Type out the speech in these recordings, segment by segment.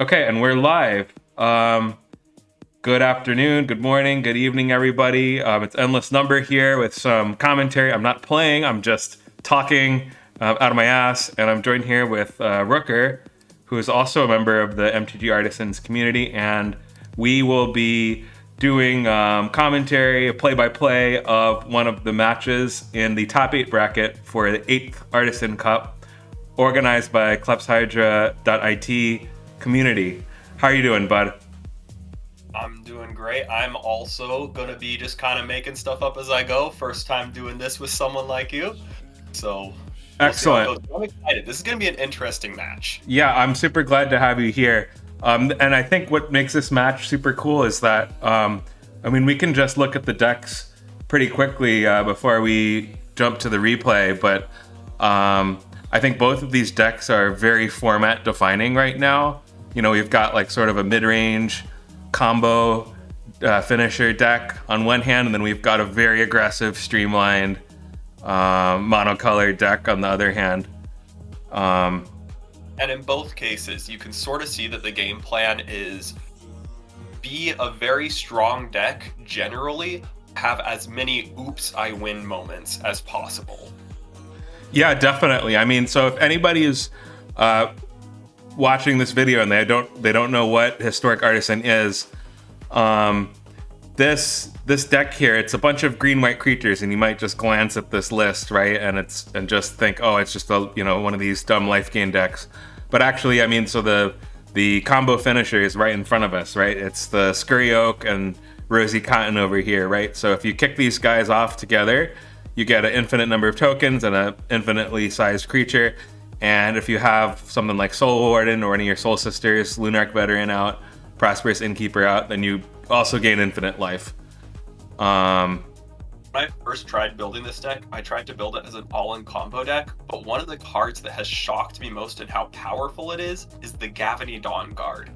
Okay, and we're live. Good afternoon, good morning, good evening, everybody. It's Endless Number here with some commentary. I'm not playing, I'm just talking out of my ass, and I'm joined here with Rooker, who is also a member of the MTG Artisans community, and we will be doing commentary, a play-by-play of one of the matches in the top 8 bracket for the 8th Artisan Cup, organized by Clepshydra.it community. How are you doing, bud? I'm doing great. I'm also gonna be just kind of making stuff up as I go. First time doing this with someone like you, so we'll see how it Excellent. goes. I'm excited. This is gonna be an interesting match. Yeah, I'm super glad to have you here. And I think what makes this match super cool is that, we can just look at the decks pretty quickly before we jump to the replay, but I think both of these decks are very format defining right now. You know, we've got like sort of a mid-range combo finisher deck on one hand, and then we've got a very aggressive, streamlined monocolored deck on the other hand. And in both cases, you can sort of see that the game plan is be a very strong deck generally, have as many oops I win moments as possible. Yeah, definitely. I mean, so if anybody is watching this video and they don't know what Historic Artisan is, this deck here, it's a bunch of green-white creatures, and you might just glance at this list, right, and just think, oh, it's just one of these dumb life gain decks. But actually, I mean, so the combo finisher is right in front of us, right? It's the Scurry Oak and Rosie Cotton over here, right? So if you kick these guys off together, you get an infinite number of tokens and an infinitely sized creature. And if you have something like Soul Warden or any of your Soul Sisters, Lunarch Veteran out, Prosperous Innkeeper out, then you also gain infinite life. When I first tried building this deck, I tried to build it as an all-in combo deck, but one of the cards that has shocked me most in how powerful it is the Gavany Dawn Guard.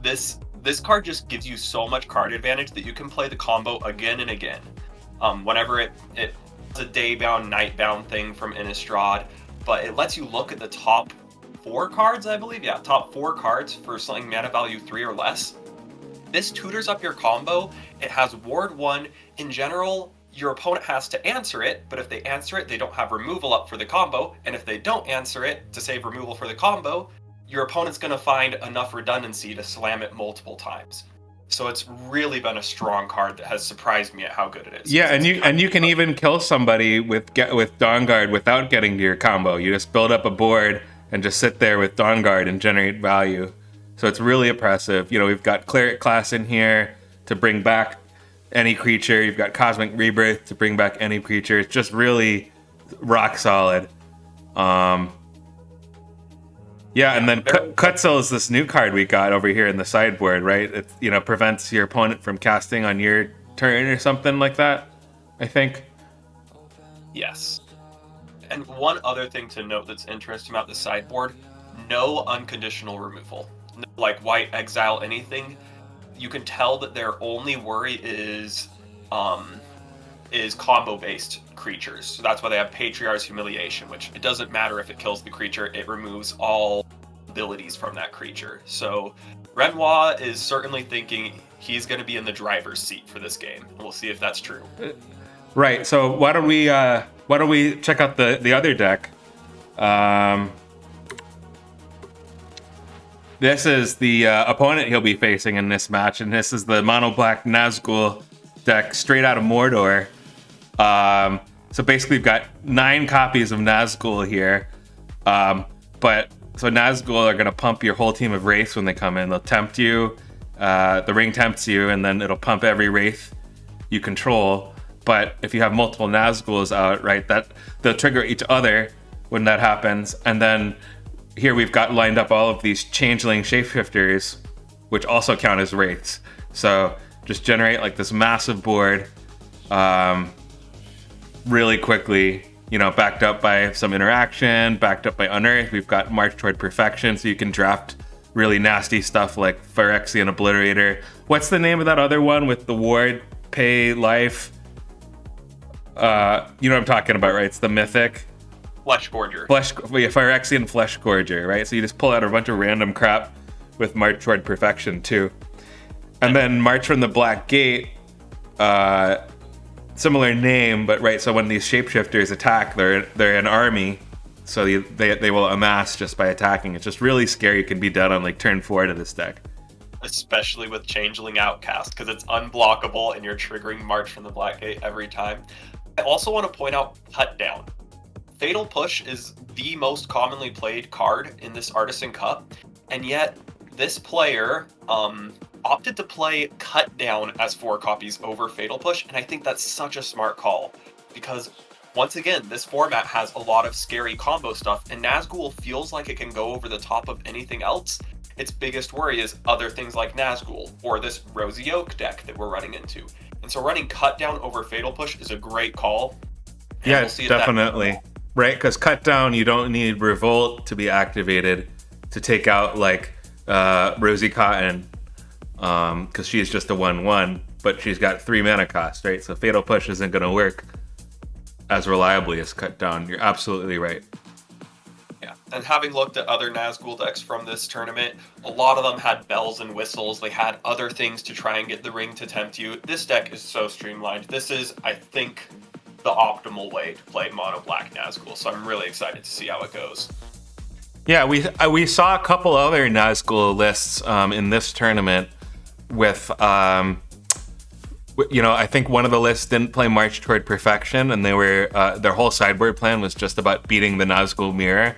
This card just gives you so much card advantage that you can play the combo again and again. Whenever it's a day-bound, night-bound thing from Innistrad, but it lets you look at the top 4 cards, I believe. Yeah, top 4 cards for something mana value 3 or less. This tutors up your combo. It has Ward 1. In general, your opponent has to answer it, but if they answer it, they don't have removal up for the combo, and if they don't answer it to save removal for the combo, your opponent's going to find enough redundancy to slam it multiple times. So it's really been a strong card that has surprised me at how good it is. Yeah, and you can even kill somebody with Dawn Guard without getting to your combo. You just build up a board and just sit there with Dawn Guard and generate value. So it's really oppressive. You know, we've got Cleric class in here to bring back any creature. You've got Cosmic Rebirth to bring back any creature. It's just really rock solid. Yeah, and then Cutzel is this new card we got over here in the sideboard, right? It prevents your opponent from casting on your turn or something like that, I think. Yes. And one other thing to note that's interesting about the sideboard, no unconditional removal. No, like white, exile, anything. You can tell that their only worry is combo-based creatures. So that's why they have Patriarch's Humiliation, which it doesn't matter if it kills the creature, it removes all abilities from that creature. So Renoir is certainly thinking he's going to be in the driver's seat for this game. We'll see if that's true. Right. So why don't we check out the other deck? This is the opponent he'll be facing in this match, and this is the mono black Nazgul deck straight out of Mordor. So basically, we've got 9 copies of Nazgul here. So Nazgul are going to pump your whole team of Wraiths when they come in. They'll tempt you. The ring tempts you, and then it'll pump every Wraith you control. But if you have multiple Nazguls out, right, that they'll trigger each other when that happens. And then here we've got lined up all of these Changeling Shapeshifters, which also count as Wraiths. So just generate like this massive board really quickly, backed up by some interaction, backed up by Unearth. We've got March Toward Perfection, so you can draft really nasty stuff like Phyrexian Obliterator. What's the name of that other one with the ward, pay life? You know what I'm talking about, right? It's the mythic. Flesh Gorger. Phyrexian Flesh Gorger, right? So you just pull out a bunch of random crap with March Toward Perfection too. And then March from the Black Gate, similar name, but right. So when these shapeshifters attack, they're an army, so they will amass just by attacking. It's just really scary. It can be done on like turn 4 to this deck. Especially with Changeling Outcast, because it's unblockable and you're triggering March from the Black Gate every time. I also want to point out Cut Down. Fatal Push is the most commonly played card in this Artisan Cup, and yet this player opted to play Cut Down as 4 copies over Fatal Push, and I think that's such a smart call, because once again, this format has a lot of scary combo stuff, and Nazgul feels like it can go over the top of anything else. Its biggest worry is other things like Nazgul, or this Rosie Oak deck that we're running into. And so running Cut Down over Fatal Push is a great call. And Yeah, we'll see if definitely. Right, because Cut Down, you don't need Revolt to be activated to take out like Rosie Cotton, because she's just a 1/1, but she's got 3 mana cost, right? So Fatal Push isn't going to work as reliably as Cut Down. You're absolutely right. Yeah, and having looked at other Nazgul decks from this tournament, a lot of them had bells and whistles. They had other things to try and get the ring to tempt you. This deck is so streamlined. This is, I think, the optimal way to play Mono Black Nazgul, so I'm really excited to see how it goes. Yeah, we saw a couple other Nazgul lists in this tournament with, I think one of the lists didn't play March Toward Perfection, and they were their whole sideboard plan was just about beating the Nazgul Mirror.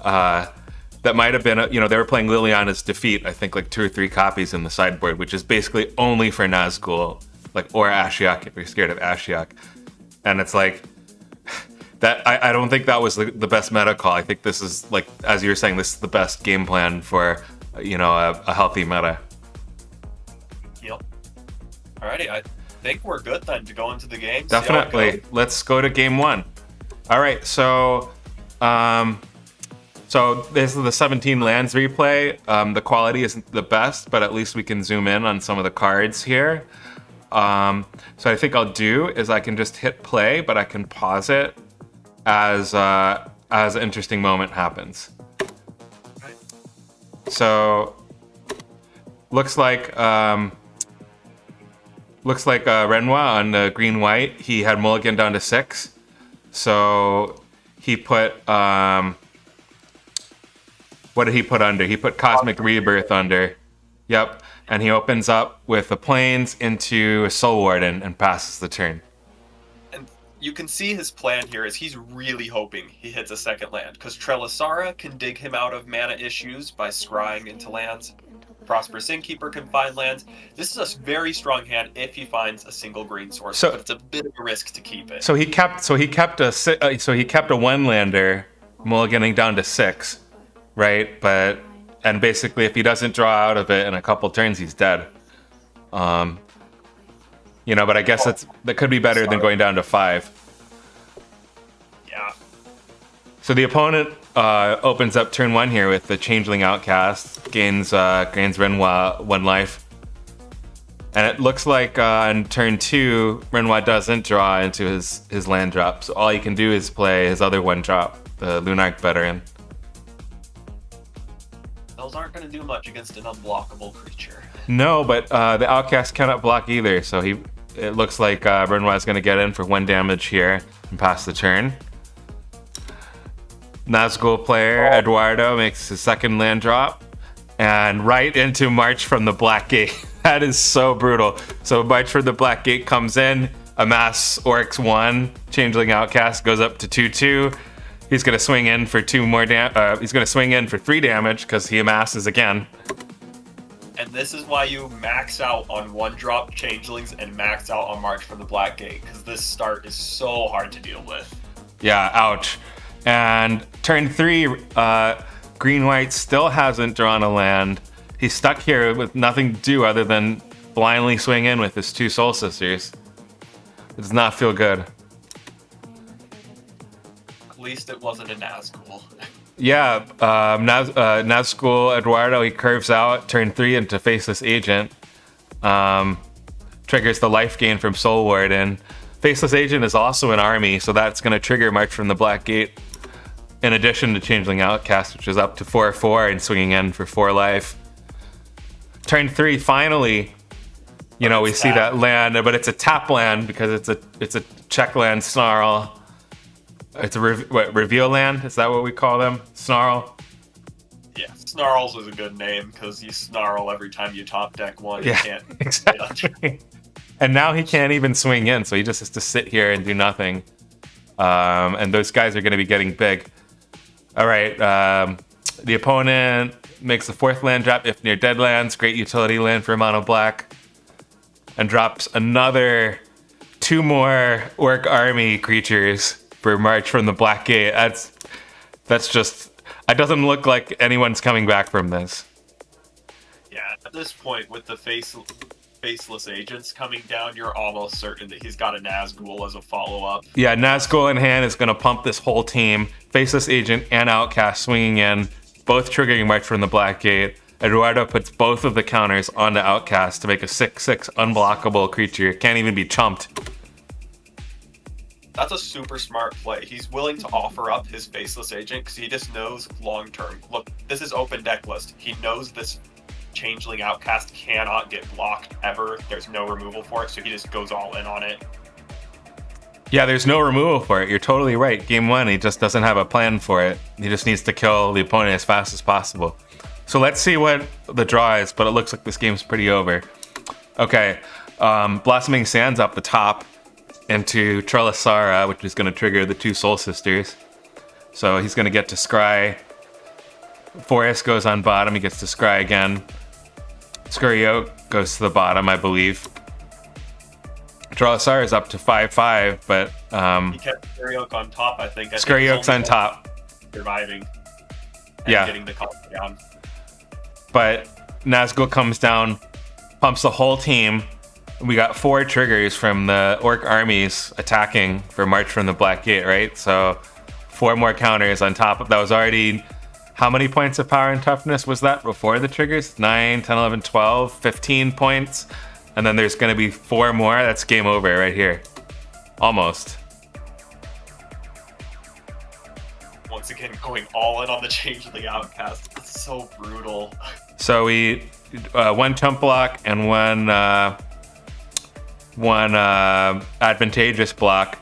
That might have been, they were playing Liliana's Defeat, I think like 2 or 3 copies in the sideboard, which is basically only for Nazgul, or Ashiok if you're scared of Ashiok. And it's like, that I don't think that was the best meta call. I think this is, like, as you were saying, this is the best game plan for, a healthy meta. Yep. Alrighty, I think we're good then to go into the game. Definitely. Let's go to game 1. All right, so this is the 17 lands replay. The quality isn't the best, but at least we can zoom in on some of the cards here. So I think I'll do is I can just hit play, but I can pause it as an interesting moment happens. Right. So looks like Renoir on the green white. He had mulligan down to 6, so he put what did he put under? He put Cosmic Rebirth under. Yep. And he opens up with the plains into a Soul Warden and passes the turn. And you can see his plan here is he's really hoping he hits a second land, because Trelisara can dig him out of mana issues by scrying into lands. Prosperous Innkeeper can find lands. This is a very strong hand if he finds a single green source, but it's a bit of a risk to keep it. So he kept a 1-lander, mulliganing down to 6, right? And basically, if he doesn't draw out of it in a couple turns, he's dead. But I guess that could be better than going down to 5. Yeah. So the opponent opens up turn 1 here with the Changeling Outcast, gains Renoir 1 life. And it looks like on turn 2, Renoir doesn't draw into his land drop. So all he can do is play his other 1-drop, the Lunarch Veteran. Those aren't going to do much against an unblockable creature. No, but the Outcast cannot block either, so it looks like Renoir is going to get in for 1 damage here and pass the turn. Nazgul player Eduardo makes his 2nd land drop, and right into March from the Black Gate. That is so brutal. So March from the Black Gate comes in, amass Oryx 1, Changeling Outcast goes up to 2/2. He's going to swing in for 2 more he's going to swing in for 3 damage because he amasses again. And this is why you max out on 1-drop Changelings and max out on March from the Black Gate, because this start is so hard to deal with. Yeah, ouch. And turn 3, green-white still hasn't drawn a land. He's stuck here with nothing to do other than blindly swing in with his 2 Soul Sisters. It does not feel good. At least it wasn't a Nazgul. Yeah, Nazgul Eduardo, he curves out turn 3 into Faceless Agent. Triggers the life gain from Soul Warden. Faceless Agent is also an army, so that's going to trigger March from the Black Gate, in addition to Changeling Outcast, which is up to 4/4 and swinging in for 4 life. turn 3, finally, you know, we see that land, but it's a tap land because it's a check land Snarl. It's a reveal land? Is that what we call them? Snarl? Yeah, Snarls is a good name because you snarl every time you top deck one. Yeah, you can't exactly. And now he can't even swing in, so he just has to sit here and do nothing. And those guys are going to be getting big. All right, the opponent makes the 4th land drop if near dead lands. Great utility land for mono black. And drops another 2 more Orc Army creatures for March from the Black Gate. That's just... It doesn't look like anyone's coming back from this. Yeah, at this point, with the faceless agents coming down, you're almost certain that he's got a Nazgul as a follow-up. Yeah, Nazgul in hand is going to pump this whole team. Faceless Agent and Outcast swinging in, both triggering March from the Black Gate. Eduardo puts both of the counters onto Outcast to make a 6/6 unblockable creature. Can't even be chumped. That's a super smart play. He's willing to offer up his Faceless Agent because he just knows long-term. Look, this is open deck list. He knows this Changeling Outcast cannot get blocked ever. There's no removal for it, so he just goes all in on it. Yeah, there's no removal for it. You're totally right. Game 1, he just doesn't have a plan for it. He just needs to kill the opponent as fast as possible. So let's see what the draw is, but it looks like this game's pretty over. Okay, Blossoming Sands up the top into Trelasara, which is going to trigger the 2 Soul Sisters. So he's going to get to Scry. Forest goes on bottom. He gets to Scry again. Scurry Oak goes to the bottom, I believe. Trelasara is up to 5/5, but... he kept Scurry Oak on top, I think. Scurry Oak's on top. Surviving. And Yeah. getting the comp down. But Nazgul comes down, pumps the whole team. We got 4 triggers from the Orc armies attacking for March from the Black Gate, right? So 4 more counters on top of that. Was already... How many points of power and toughness was that before the triggers? 9, 10, 11, 12, 15 points. And then there's going to be 4 more. That's game over right here. Almost. Once again, going all in on the Changeling Outcast. It's so brutal. So we... 1 chump block and one advantageous block,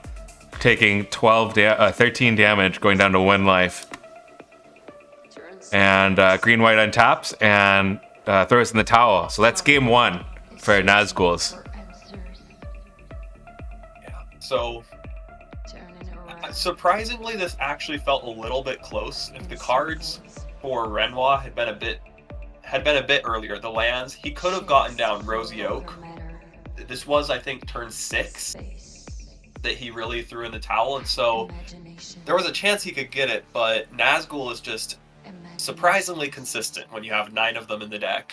taking 13 damage, going down to 1 life. And green-white untaps and throws in the towel. So that's game 1 for Nazguls. Yeah. So surprisingly, this actually felt a little bit close. If the cards for Renoir had been a bit earlier, the lands, he could have gotten down Rosie Oak. This was, I think, turn 6 that he really threw in the towel, and so there was a chance he could get it, but Nazgul is just surprisingly consistent when you have 9 of them in the deck.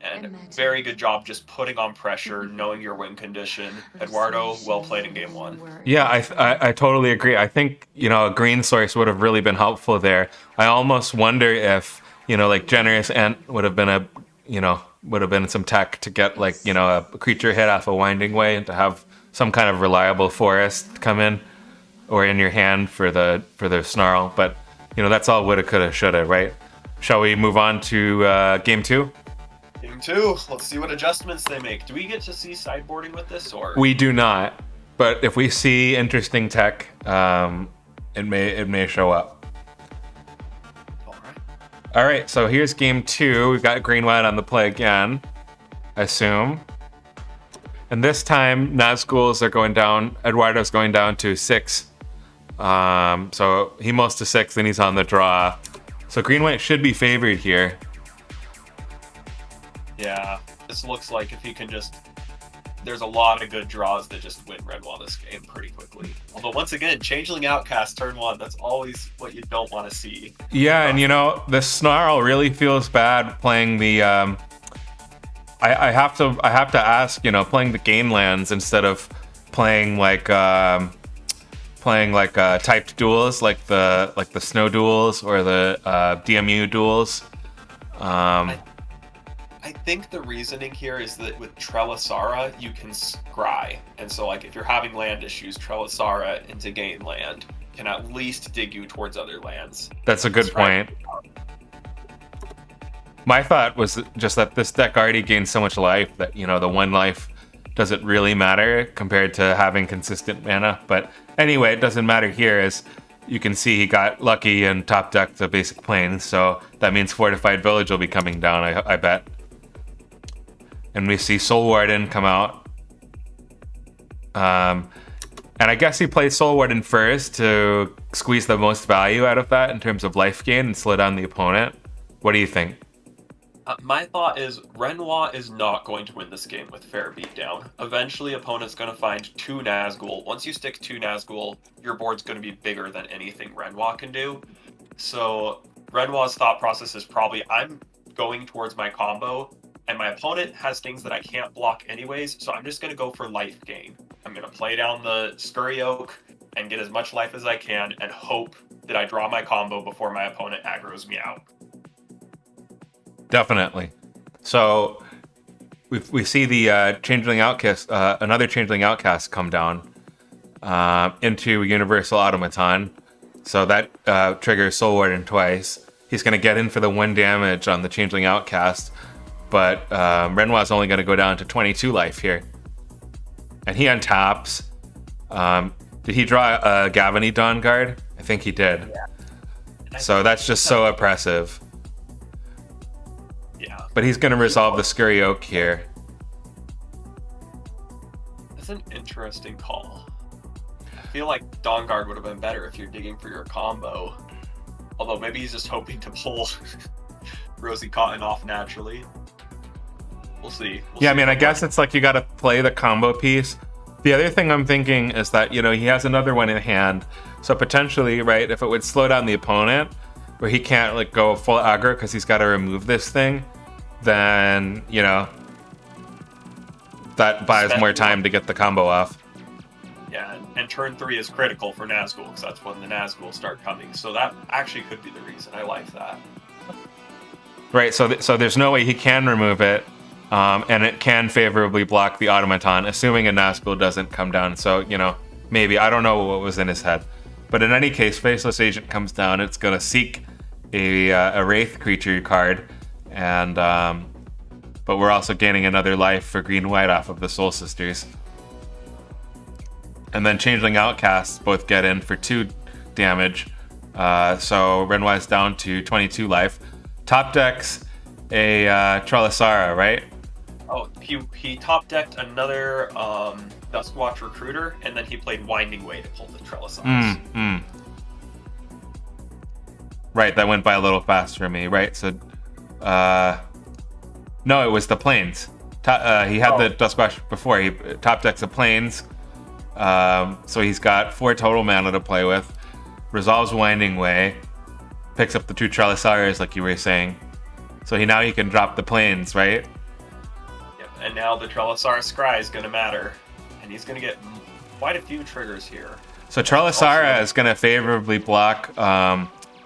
And very good job just putting on pressure, knowing your win condition. Eduardo, well played in game 1. Yeah, I totally agree. I think, you know, a green source would have really been helpful there. I almost wonder if, you know, like Generous Ant would have been some tech to get, like, you know, a creature hit off a Winding Way and to have some kind of reliable forest come in or in your hand for the Snarl. But, you know, that's all woulda, coulda, shoulda, right? Shall we move on to game 2? Game 2, let's see what adjustments they make. Do we get to see sideboarding with this, or? We do not, but if we see interesting tech, it may show up. All right, so here's game 2. We've got green-white on the play again, I assume. And this time, Nazguls are going down. Eduardo's going down to 6. So he moves to 6, then he's on the draw. So green-white should be favored here. Yeah, this looks like if he can just... There's a lot of good draws that just win Renoir this game pretty quickly. Although, once again, Changeling Outcast turn 1, that's always what you don't want to see. Yeah, and you know, the Snarl really feels bad playing the... I have to ask, you know, playing the gain lands instead of playing like typed duels, like the snow duels or the DMU duels. I think the reasoning here is that with Trelasara, you can scry. And so, like, if you're having land issues, Trelasara into gain land can at least dig you towards other lands. That's a good point. My thought was just that this deck already gained so much life that, you know, the 1 life doesn't really matter compared to having consistent mana. But anyway, it doesn't matter here, as you can see he got lucky and top decked the basic plains, so that means Fortified Village will be coming down, I bet. And we see Soul Warden come out. And I guess he plays Soul Warden first to squeeze the most value out of that in terms of life gain and slow down the opponent. What do you think? My thought is Renoir is not going to win this game with fair beatdown. Eventually, opponent's going to find 2 Nazgul. Once you stick 2 Nazgul, your board's going to be bigger than anything Renoir can do. So Renoir's thought process is probably, I'm going towards my combo, and my opponent has things that I can't block anyways, so I'm just going to go for life gain. I'm going to play down the Scurry Oak and get as much life as I can and hope that I draw my combo before my opponent aggroes me out. Definitely. So we see the Changeling Outcast, another Changeling Outcast come down into Universal Automaton. So that triggers Soul Warden twice. He's going to get in for the 1 damage on the Changeling Outcast, but Renoir's only going to go down to 22 life here. And he untaps. Did he draw a Gavany Dawn Guard? I think he did. Yeah. So that's just so oppressive. Yeah. But he's going to resolve the Scurry Oak here. That's an interesting call. I feel like Dawn Guard would have been better if you're digging for your combo. Although maybe he's just hoping to pull Rosie Cotton off naturally. We'll see. I mean, I guess it's like you got to play the combo piece. The other thing I'm thinking is that, you know, he has another one in hand. So potentially, right, if it would slow down the opponent, where he can't like go full aggro because he's got to remove this thing, then, you know, that buys more time to get the combo off. Yeah, and turn 3 is critical for Nazgul because that's when the Nazgul start coming. So that actually could be the reason. I like that. Right, so there's no way he can remove it, and it can favorably block the Automaton, assuming a Nazgul doesn't come down. So, you know, maybe. I don't know what was in his head. But in any case, Faceless Agent comes down. It's going to seek a Wraith creature card, and but we're also gaining another life for green-white off of the Soul Sisters. And then Changeling Outcasts both get in for 2 damage. So Renoir's down to 22 life. Top decks a Trelisara, right? Oh, he top decked another Duskwatch Recruiter, and then he played Winding Way to pull the Trelisars. Right, that went by a little fast for me, right? So, no, it was the Plains. He had the Duskwatch before. He top decks the Plains. So he's got 4 total mana to play with. Resolves Winding Way. Picks up the 2 Trelisars, like you were saying. So now he can drop the Plains, right? Yep, and now the Trelisar Scry is going to matter. And he's going to get quite a few triggers here. So Trelisara is going to favorably block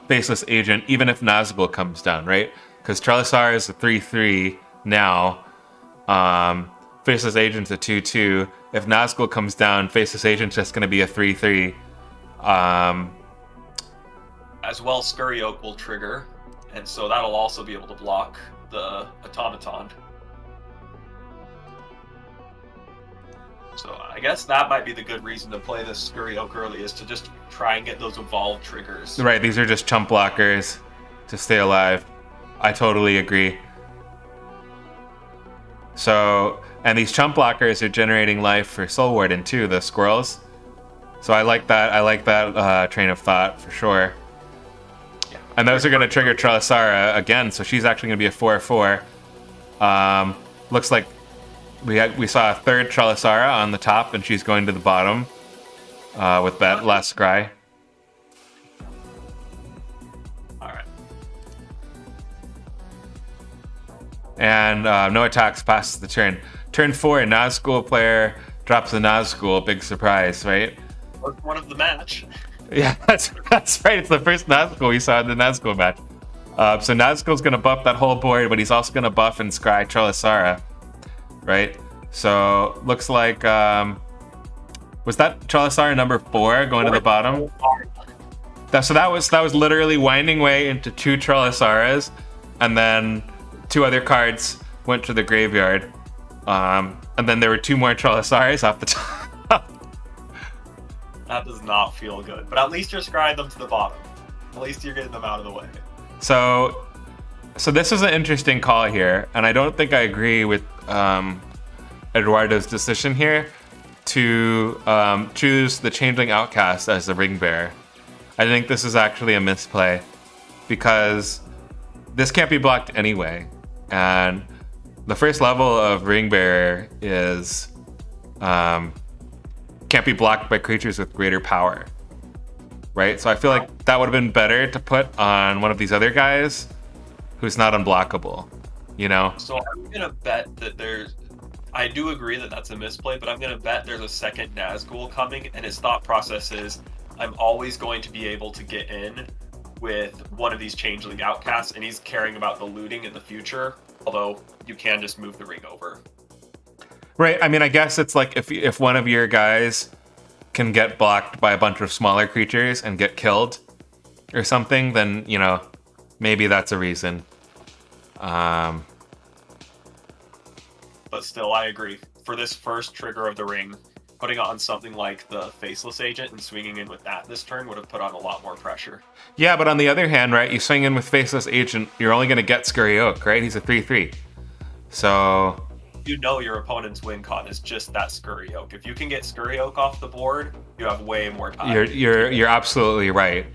Faceless Agent, even if Nazgul comes down, right? Because Trelisara is a 3/3 now. Faceless Agent's a 2/2. If Nazgul comes down, Faceless Agent's just going to be a 3/3. As well, Scurry Oak will trigger, and so that'll also be able to block the Automaton. So I guess that might be the good reason to play this Scurry Oak early, is to just try and get those evolved triggers. Right, these are just chump blockers to stay alive. I totally agree. So, and these chump blockers are generating life for Soul Warden too, the squirrels. So I like that train of thought for sure. Yeah. And those are going to trigger Trelisara again, so she's actually going to be a 4/4. Looks like we saw a third Trelisara on the top, and she's going to the bottom with that last scry. Alright. And no attacks passes the turn. Turn 4, a Nazgul player drops a Nazgul. Big surprise, right? One of the match. Yeah, that's right. It's the first Nazgul we saw in the Nazgul match. So Nazgul's going to buff that whole board, but he's also going to buff and scry Trelisara, right? So looks like was that Trelisara number 4 going to the bottom? So that was literally Winding Way into 2 Trelisaras, and then 2 other cards went to the graveyard. And then there were 2 more Trellisaris off the top. That does not feel good. But at least you're scrying them to the bottom. At least you're getting them out of the way. So this is an interesting call here, and I don't think I agree with Eduardo's decision here to choose the Changeling Outcast as the ring bearer. I think this is actually a misplay because this can't be blocked anyway, and the first level of ring bearer is can't be blocked by creatures with greater power, right? So I feel like that would have been better to put on one of these other guys who's not unblockable, you know? So I'm gonna bet that I do agree that that's a misplay, but I'm gonna bet there's a second Nazgul coming, and his thought process is, I'm always going to be able to get in with one of these Changeling Outcasts, and he's caring about the looting in the future, although you can just move the ring over. Right, I mean, I guess it's like if one of your guys can get blocked by a bunch of smaller creatures and get killed or something, then, you know, maybe that's a reason. But still, I agree. For this first trigger of the ring, putting on something like the Faceless Agent and swinging in with that this turn would have put on a lot more pressure. Yeah, but on the other hand, right, you swing in with Faceless Agent, you're only going to get Scurry Oak, right? He's a 3/3. So... You know your opponent's win con is just that Scurry Oak. If you can get Scurry Oak off the board, you have way more time. You're absolutely right.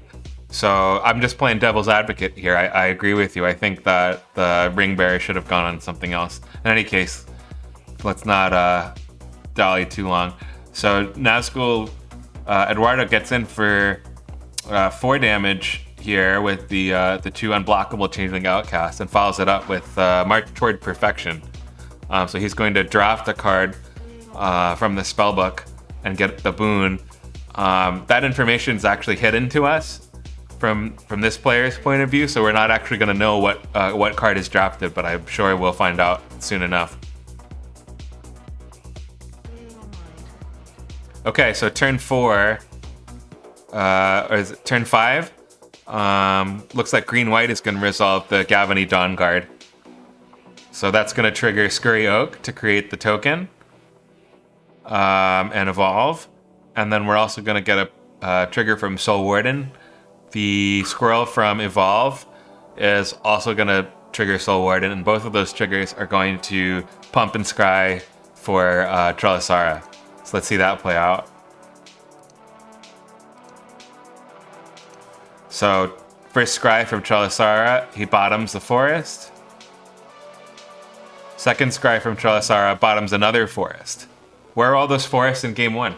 So I'm just playing devil's advocate here. I agree with you. I think that the ring bearer should have gone on something else. In any case, let's not dally too long. So Nazgul, Eduardo gets in for 4 damage here with the 2 unblockable Changeling Outcasts and follows it up with March Toward Perfection. So he's going to draft a card from the spellbook and get the boon. That information is actually hidden to us from this player's point of view, so we're not actually going to know what card is drafted, but I'm sure we'll find out soon enough. Okay, so turn 4, or is it turn 5? Looks like green-white is going to resolve the Gavany Dawn Guard. So that's going to trigger Scurry Oak to create the token and evolve. And then we're also going to get a trigger from Soul Warden. The squirrel from Evolve is also going to trigger Soul Warden, and both of those triggers are going to pump and scry for Trellisara. So let's see that play out. So first scry from Trellisara, he bottoms the forest. Second scry from Trellisara bottoms another forest. Where are all those forests in game 1?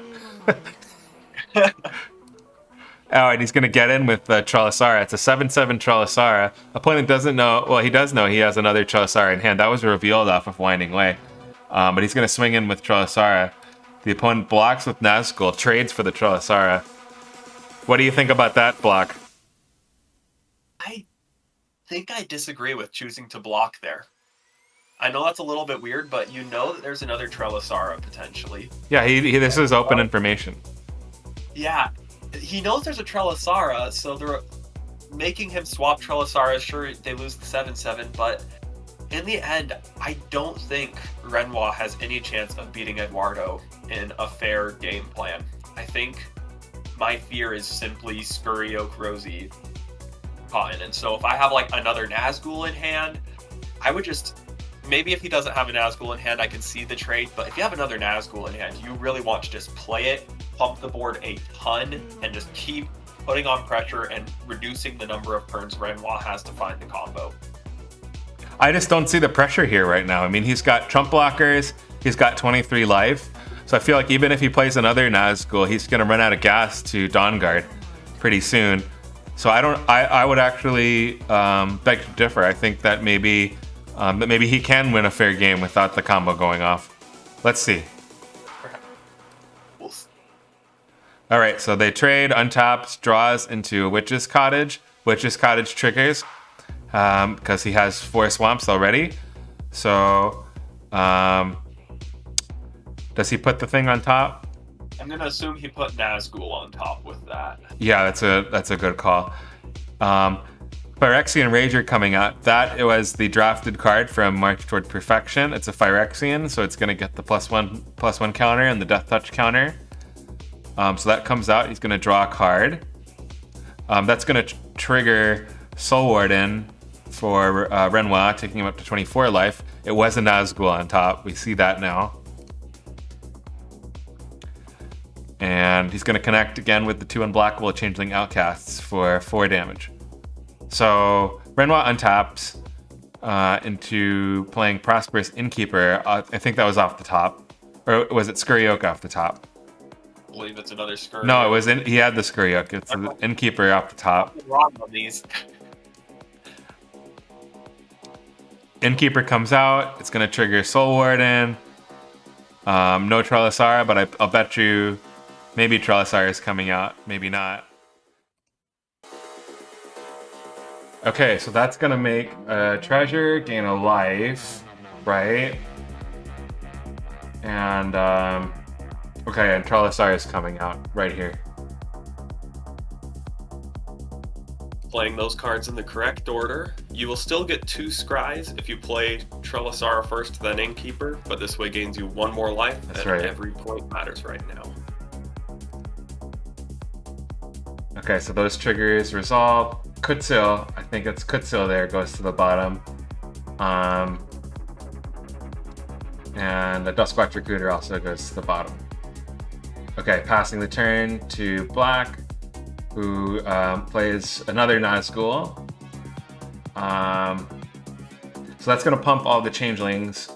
Oh, and he's going to get in with Trellisara. It's a 7/7 Trellisara. Opponent doesn't know. Well, he does know he has another Trellisara in hand. That was revealed off of Winding Way. But he's going to swing in with Trellisara. The opponent blocks with Nazgul, trades for the Trellisara. What do you think about that block? I think I disagree with choosing to block there. I know that's a little bit weird, but you know that there's another Trellisara potentially. Yeah, this is open information. Yeah, he knows there's a Trellisara, so they're making him swap Trellisara. Sure, they lose the 7/7, but in the end, I don't think Renoir has any chance of beating Eduardo in a fair game plan. I think my fear is simply Scurry Oak Rosie Cotton. And so if I have like another Nazgul in hand, I would just, maybe if he doesn't have a Nazgul in hand, I can see the trade. But if you have another Nazgul in hand, you really want to just play it, pump the board a ton, and just keep putting on pressure and reducing the number of turns Renoir has to find the combo. I just don't see the pressure here right now. I mean, he's got Trump blockers, he's got 23 life. So I feel like even if he plays another Nazgul, he's going to run out of gas to Dawn Guard pretty soon. So I would actually beg to differ. I think that maybe he can win a fair game without the combo going off. Let's see. We'll see. All right, so they trade, untaps, draws into a Witch's Cottage. Witch's Cottage triggers because he has 4 swamps already. So does he put the thing on top? I'm going to assume he put Nazgul on top with that. Yeah, that's a good call. Phyrexian Rager coming up. That it was the drafted card from March Toward Perfection. It's a Phyrexian, so it's going to get the +1/+1 counter and the Death Touch counter. So that comes out. He's going to draw a card. That's going to trigger Soul Warden for Renoir, taking him up to 24 life. It was a Nazgul on top. We see that now. And he's going to connect again with the 2 unblockable Changeling Outcasts for 4 damage. So Renoir untaps into playing Prosperous Innkeeper. I think that was off the top. Or was it Skuriok off the top? I believe it's another Skuriok. No, it was he had the Skuriok. It's the Innkeeper off the top. Wrong on these. Innkeeper comes out. It's going to trigger Soul Warden. No Trelisara, but I'll bet you maybe Trelisara is coming out. Maybe not. Okay, so that's going to make a treasure, gain a life, right? And, okay, and Trelisara is coming out right here. Playing those cards in the correct order. You will still get 2 Scries if you play Trelisara first, then Innkeeper, but this way gains you 1 more life, That's and right. every point matters right now. Okay, so those triggers resolve. Kutsil, I think it's Kutsil there, goes to the bottom. And the Duskwatch Recruiter also goes to the bottom. Okay, passing the turn to Black, who plays another Nazgul. So that's going to pump all the Changelings,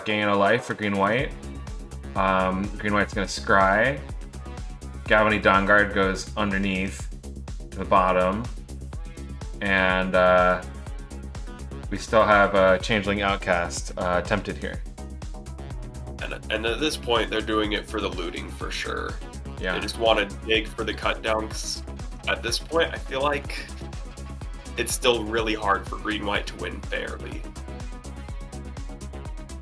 gain a life for Green-White. Green-White's going to Scry. Gavany Dawnguard goes underneath to the bottom. And we still have a Changeling Outcast tempted here. And at this point, they're doing it for the looting for sure. Yeah. They just want to dig for the cut down, 'cause at this point, I feel like it's still really hard for Green-White to win fairly.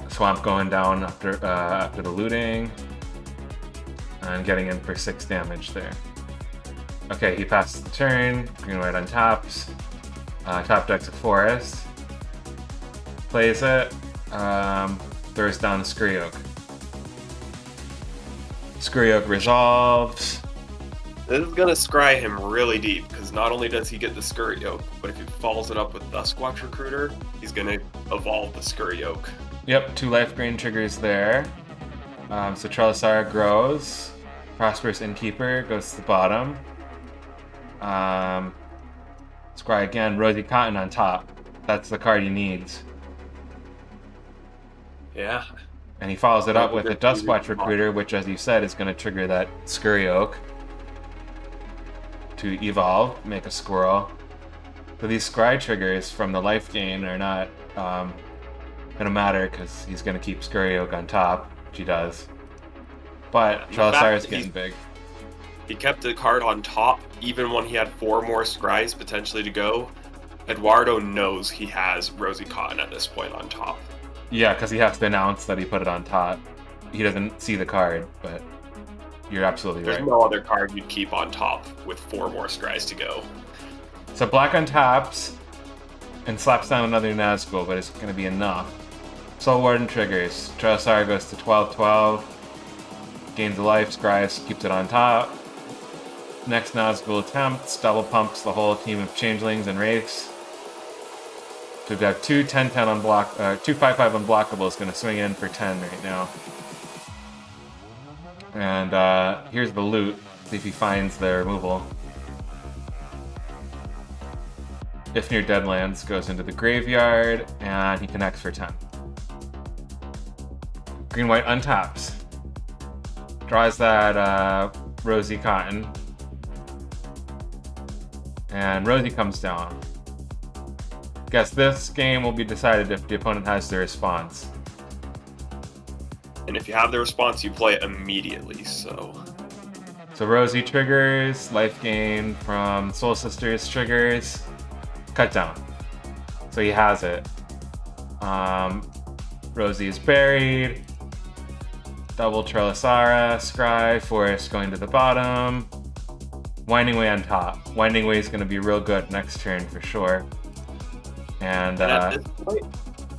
Swamp going down after the looting. And getting in for 6 damage there. Okay, he passes the turn. Green-White untaps. Top decks a Forest. Plays it. Throws down Skuriok. Skuriok resolves. This is gonna scry him really deep, because not only does he get the Skuriok, but if he follows it up with Duskwatch Recruiter, he's gonna evolve the Skuriok. Yep, 2 life gain triggers there. So Trelisara grows. Prosperous Innkeeper goes to the bottom. Scry again, Rosie Cotton on top. That's the card he needs. Yeah. And he follows it up with a Duskwatch Recruiter, which, as you said, is going to trigger that Skuriok to evolve, make a squirrel. So these Scry triggers from the life gain are not going to matter, because he's going to keep Skuriok on top, which he does. But Trelisara is getting big. He kept the card on top even when he had 4 more Scries potentially to go. Eduardo knows he has Rosie Cotton at this point on top. Yeah, because he has to announce that he put it on top. He doesn't see the card, but you're absolutely right. There's no other card you'd keep on top with 4 more Scries to go. So Black untaps and slaps down another Nazgul, but it's going to be enough. Soul Warden triggers. Trelisara goes to 12/12. Gains a life, Scries, keeps it on top. Next Nazgul attempts, double pumps the whole team of Changelings and Wraiths. So we've got 2 10/10 2 5/5 unblockables going to swing in for 10 right now. And here's the loot, see if he finds the removal. If Near Deadlands goes into the graveyard, and he connects for 10. Green-White untaps. Draws that Rosie Cotton. And Rosie comes down. Guess this game will be decided if the opponent has the response. And if you have the response, you play it immediately, so Rosie triggers, life gain from Soul Sisters triggers, cut down. So he has it. Rosie is buried. Double Trelisara, Scry, Forest going to the bottom. Winding Way on top. Winding Way is going to be real good next turn for sure. And at this point,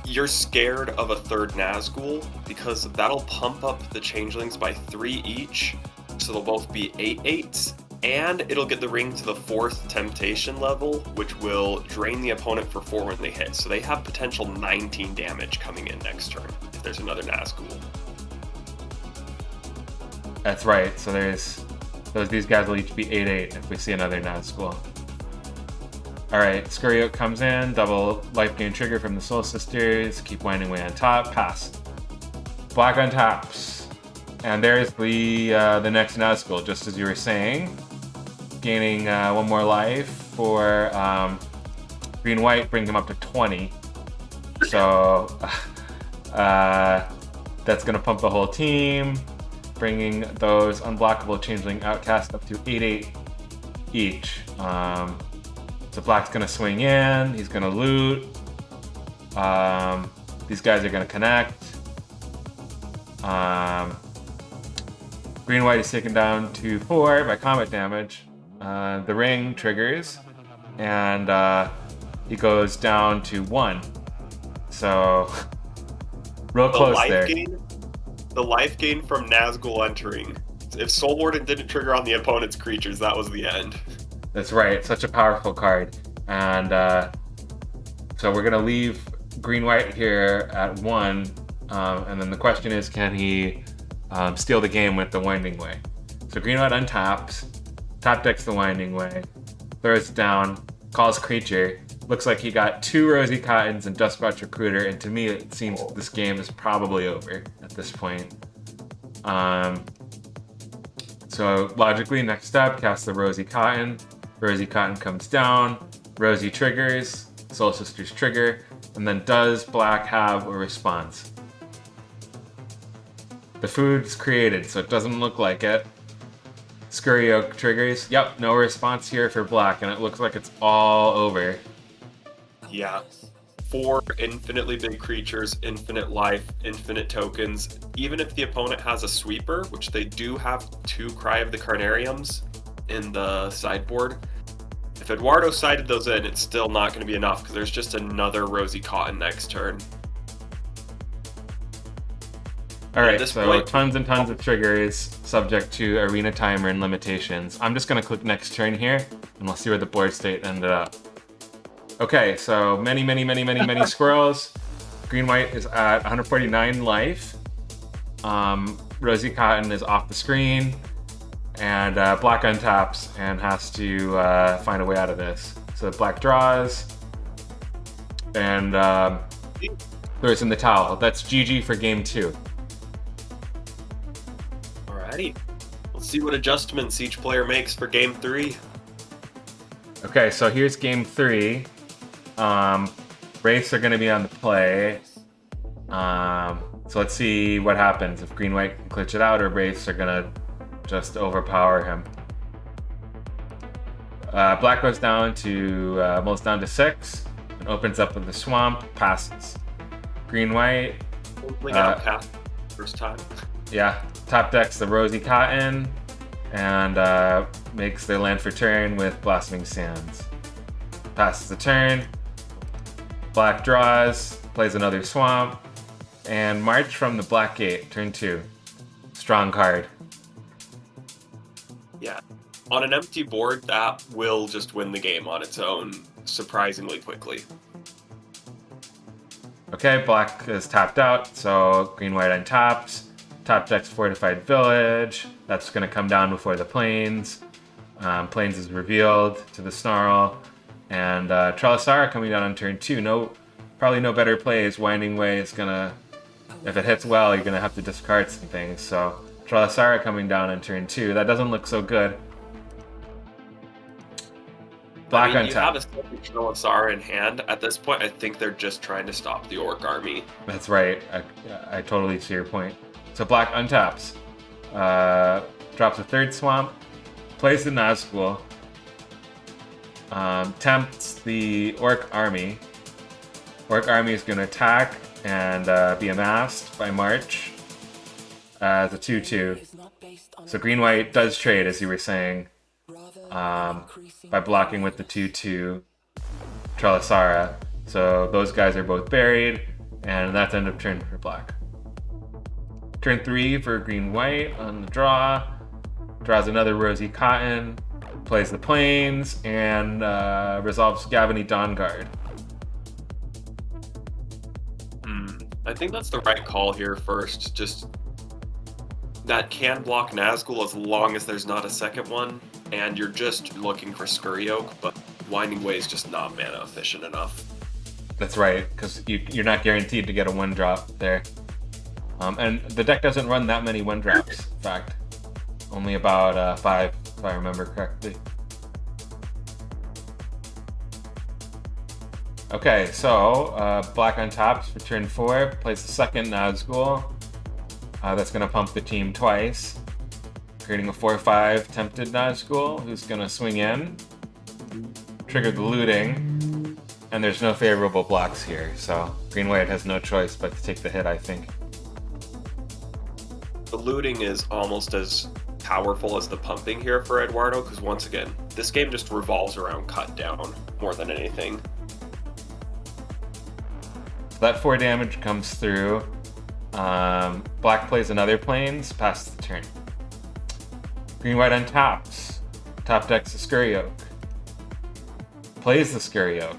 you're scared of a third Nazgul because that'll pump up the changelings by 3 each, so they'll both be 8/8s, and it'll get the ring to the 4th temptation level, which will drain the opponent for 4 when they hit. So they have potential 19 damage coming in next turn if there's another Nazgul. that's right. So these guys will each be 8/8 if we see another Nazgul. Alright, Scurryoak comes in, double life gain trigger from the Soul Sisters, keep winding away on top, pass. Black on taps. And there's the next Nazgul, just as you were saying. Gaining 1 more life for green-white, brings him up to 20. So that's going to pump the whole team, bringing those unblockable changeling outcasts up to 8/8 each. So Black's going to swing in, he's going to loot. These guys are going to connect. Green-white is taken down to 4 by combat damage. The ring triggers, and he goes down to 1. So, real close there. The life gain from Nazgul entering. If Soul Warden didn't trigger on the opponent's creatures, that was the end. That's right, such a powerful card. And so we're going to leave green-white here at 1. And then the question is, can he steal the game with the Winding Way? So green-white untaps, top decks the Winding Way, throws it down, calls creature. Looks like he got 2 Rosie Cottons and Duskwatch Recruiter, and to me it seems this game is probably over at this point. So logically, next step, cast the Rosie Cotton. Rosie Cotton comes down, Rosie triggers, Soul Sisters trigger, and then does Black have a response? The food's created, so it doesn't look like it. Scurryoak triggers. Yep, no response here for Black, and it looks like it's all over. Yeah. 4 infinitely big creatures, infinite life, infinite tokens. Even if the opponent has a sweeper, which they do have 2 Cry of the Carnariums in the sideboard, if Eduardo sided those in, it's still not going to be enough because there's just another Rosie Cotton next turn. Alright, so tons and tons of triggers subject to arena timer and limitations. I'm just going to click next turn here, and we'll see where the board state ended up. Okay, so many squirrels. Green-white is at 149 life. Rosie Cotton is off the screen. And Black untaps and has to find a way out of this. So Black draws. And throws in the towel. That's GG for game 2. Alrighty. Let's see what adjustments each player makes for game 3. Okay, so here's game 3. Wraiths are going to be on the play. So let's see what happens if green-white can glitch it out, or Wraiths are going to just overpower him. Black goes down to mulls down to 6 and opens up with the swamp, passes. Green-white. First time. Yeah, top decks the Rosie Cotton and makes their land for turn with Blossoming Sands. Passes the turn. Black draws, plays another swamp, and March from the Black Gate, turn 2. Strong card. Yeah. On an empty board, that will just win the game on its own surprisingly quickly. Okay, Black is tapped out, so green-white untaps. Top deck's Fortified Village. That's going to come down before the Plains. Plains is revealed to the Snarl. And Trelisara coming down on turn 2. Probably no better plays. Winding Way is going to, if it hits well, you're going to have to discard some things. So Trelisara coming down on turn 2. That doesn't look so good. Black on you top. have a second Trelisara in hand. At this point, I think they're just trying to stop the Orc army. That's right. I totally see your point. So Black untaps. Drops a 3rd swamp. Plays the Nazgul. Tempts the Orc army. Orc army is going to attack and be amassed by March as a 2/2. So green-white does trade, as you were saying, by blocking with the 2/2 Trelisara. So those guys are both buried, and that's end of turn for black. Turn 3 for green-white on the draw. Draws another Rosie Cotton, plays the Plains, and resolves Gavany Dawnguard. I think that's the right call here first. Just that can block Nazgul as long as there's not a second one, and you're just looking for Scurry Oak, but Winding Way is just not mana efficient enough. That's right, because you're not guaranteed to get a 1-drop there. And the deck doesn't run that many 1-drops, in fact. Only about 5, if I remember correctly. Okay, so black on top for turn 4, plays the second Nazgul. That's going to pump the team twice, creating a 4/5 tempted Nazgul, who's going to swing in, trigger the looting, and there's no favorable blocks here, so green-white has no choice but to take the hit, I think. The looting is almost as powerful as the pumping here for Eduardo, because once again, this game just revolves around cut down more than anything. That 4 damage comes through. Black plays another Plains, passes the turn. Green-white untaps. Top decks the Scurry Oak. Plays the Scurry Oak,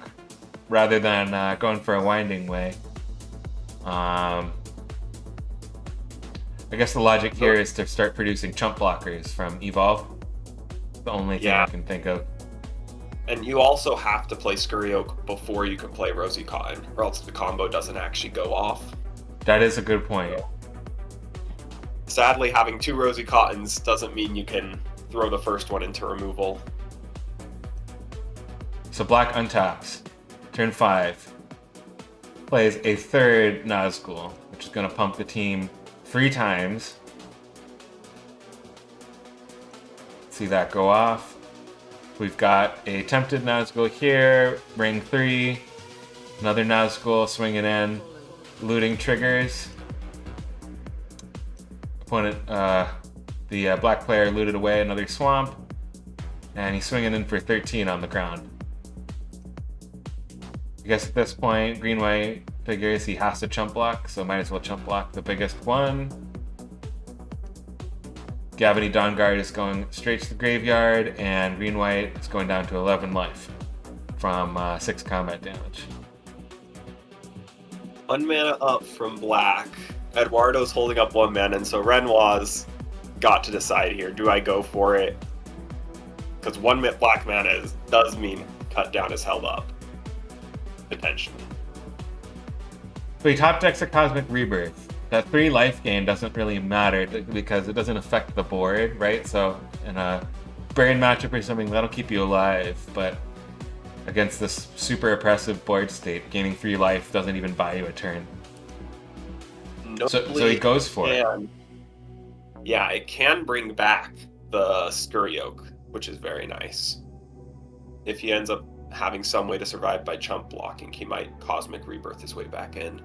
rather than going for a Winding Way. I guess the logic here is to start producing chump blockers from Evolve. The only thing I can think of. And you also have to play Scurry Oak before you can play Rosie Cotton, or else the combo doesn't actually go off. That is a good point. Sadly, having 2 Rosie Cottons doesn't mean you can throw the first one into removal. So black untaps. Turn 5. Plays a 3rd Nazgul, which is going to pump the team 3 times. See that go off. We've got a tempted Nazgul here, ring 3, another Nazgul swinging in, looting triggers. Opponent, the black player looted away another swamp, and he's swinging in for 13 on the ground. I guess at this point, green-white figures he has to chump block, so might as well chump block the biggest one. Gavany Dawnguard is going straight to the graveyard, and green-white is going down to 11 life from 6 combat damage. 1 mana up from black. Eduardo's holding up 1 mana, and so Renoir's got to decide here. Do I go for it? Because 1 black mana does mean cut down is held up. Potentially. So he top decks a Cosmic Rebirth. That 3 life gain doesn't really matter because it doesn't affect the board, right? So in a burn matchup or something, that'll keep you alive, but against this super oppressive board state, gaining 3 life doesn't even buy you a turn. So he goes for it. Yeah, it can bring back the Scurry Oak, which is very nice. If he ends up having some way to survive by chump blocking, he might Cosmic Rebirth his way back in.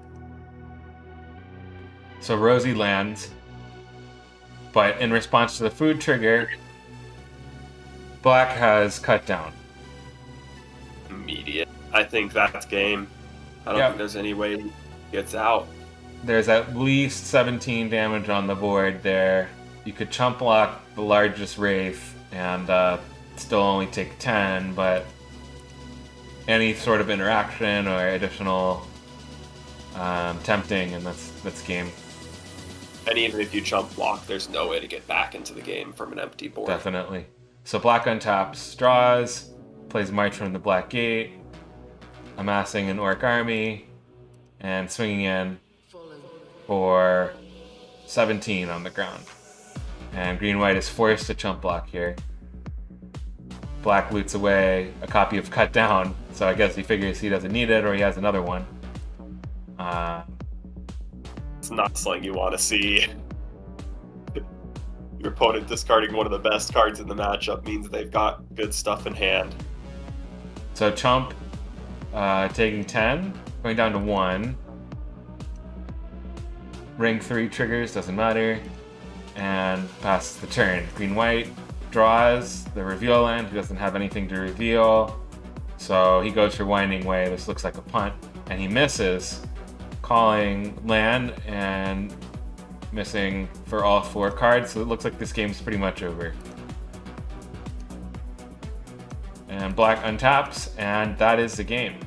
So Rosie lands, but in response to the food trigger, black has cut down. Immediate. I think that's game. I don't think there's any way he gets out. There's at least 17 damage on the board there. You could chump block the largest Wraith and still only take 10, but any sort of interaction or additional tempting, and that's game. And even if you chump block, there's no way to get back into the game from an empty board. Definitely. So black untaps, draws, plays March from the Black Gate, amassing an Orc army, and swinging in for 17 on the ground. And green-white is forced to chump block here. Black loots away a copy of Cut Down, so I guess he figures he doesn't need it or he has another one. It's not something you want to see. Your opponent discarding one of the best cards in the matchup means they've got good stuff in hand. So chump, taking 10, going down to 1. Ring 3 triggers, doesn't matter. And passes the turn. Green-white draws the reveal land. He doesn't have anything to reveal. So he goes for Winding Way. This looks like a punt, and he misses, calling land and missing for all 4 cards. So it looks like this game's pretty much over. And black untaps, and that is the game.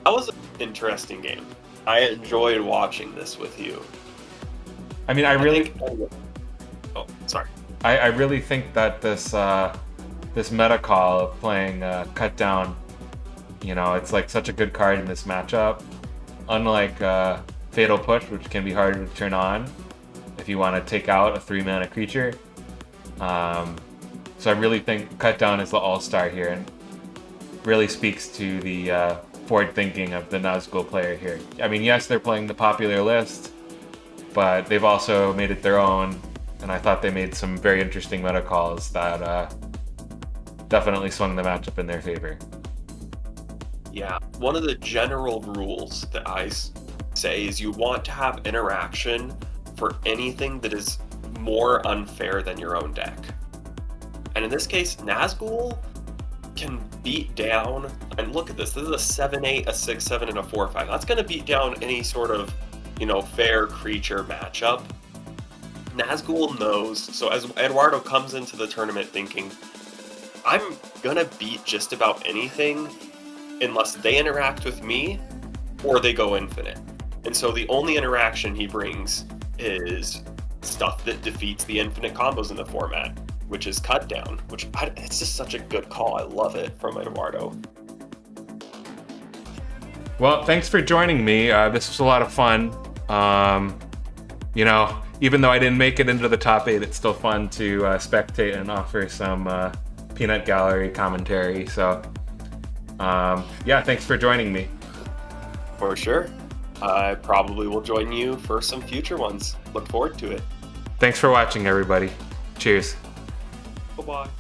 That was an interesting game. I enjoyed watching this with you. I mean, I really think that this meta call of playing cut down, you know, it's like such a good card in this matchup. Unlike Fatal Push, which can be harder to turn on if you want to take out a 3-mana creature. So I really think cut down is the all-star here, and really speaks to the forward thinking of the Nazgul player here. I mean, yes, they're playing the popular list, but they've also made it their own, and I thought they made some very interesting meta calls that definitely swung the matchup in their favor. Yeah, one of the general rules that I say is you want to have interaction for anything that is more unfair than your own deck. And in this case, Nazgul can beat down, and look at this is a 7-8, a 6-7, and a 4-5. That's going to beat down any sort of, you know, fair creature matchup. Nazgul knows, so as Eduardo comes into the tournament thinking, I'm going to beat just about anything unless they interact with me or they go infinite. And so the only interaction he brings is stuff that defeats the infinite combos in the format, which is cut down, it's just such a good call. I love it from Eduardo. Well, thanks for joining me. This was a lot of fun. You know, even though I didn't make it into the top 8, it's still fun to spectate and offer some peanut gallery commentary. So, yeah, thanks for joining me. For sure. I probably will join you for some future ones. Look forward to it. Thanks for watching, everybody. Cheers. Bye-bye.